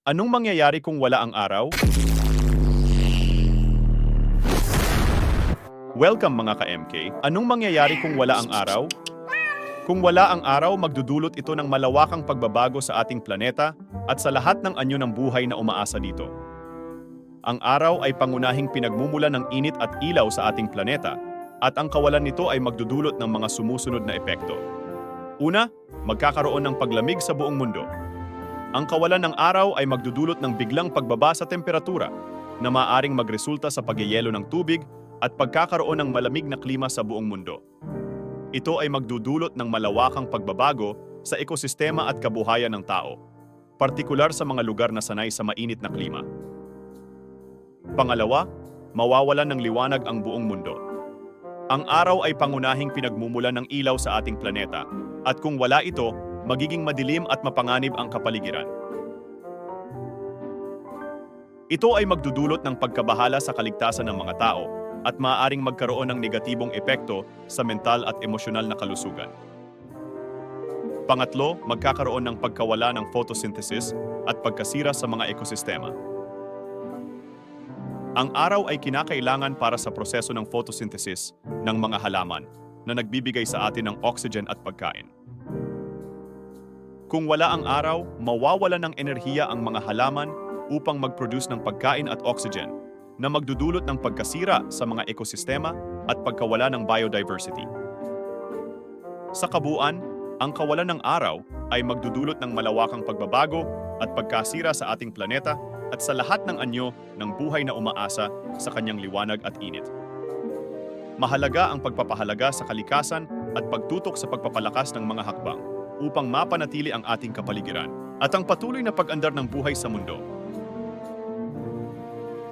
Anong mangyayari kung wala ang araw? Welcome mga ka-MK. Anong mangyayari kung wala ang araw? Kung wala ang araw, magdudulot ito ng malawakang pagbabago sa ating planeta at sa lahat ng anyo ng buhay na umaasa dito. Ang araw ay pangunahing pinagmumulan ng init at ilaw sa ating planeta at ang kawalan nito ay magdudulot ng mga sumusunod na epekto. Una, magkakaroon ng paglamig sa buong mundo. Ang kawalan ng araw ay magdudulot ng biglang pagbaba sa temperatura na maaaring magresulta sa pagyayelo ng tubig at pagkakaroon ng malamig na klima sa buong mundo. Ito ay magdudulot ng malawakang pagbabago sa ekosistema at kabuhayan ng tao, partikular sa mga lugar na sanay sa mainit na klima. Pangalawa, mawawalan ng liwanag ang buong mundo. Ang araw ay pangunahing pinagmumulan ng ilaw sa ating planeta at kung wala ito, magiging madilim at mapanganib ang kapaligiran. Ito ay magdudulot ng pagkabahala sa kaligtasan ng mga tao at maaaring magkaroon ng negatibong epekto sa mental at emosyonal na kalusugan. Pangatlo, magkakaroon ng pagkawala ng photosynthesis at pagkasira sa mga ekosistema. Ang araw ay kinakailangan para sa proseso ng photosynthesis ng mga halaman na nagbibigay sa atin ng oxygen at pagkain. Kung wala ang araw, mawawalan ng enerhiya ang mga halaman upang mag-produce ng pagkain at oxygen na magdudulot ng pagkasira sa mga ekosistema at pagkawala ng biodiversity. Sa kabuuan, ang kawalan ng araw ay magdudulot ng malawakang pagbabago at pagkasira sa ating planeta at sa lahat ng anyo ng buhay na umaasa sa kanyang liwanag at init. Mahalaga ang pagpapahalaga sa kalikasan at pagtutok sa pagpapalakas ng mga hakbang upang mapanatili ang ating kapaligiran at ang patuloy na pag-andar ng buhay sa mundo.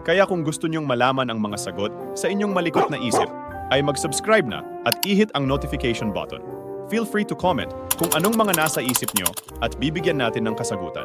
Kaya kung gusto niyong malaman ang mga sagot sa inyong malikot na isip, ay mag-subscribe na at i-hit ang notification button. Feel free to comment kung anong mga nasa isip niyo at bibigyan natin ng kasagutan.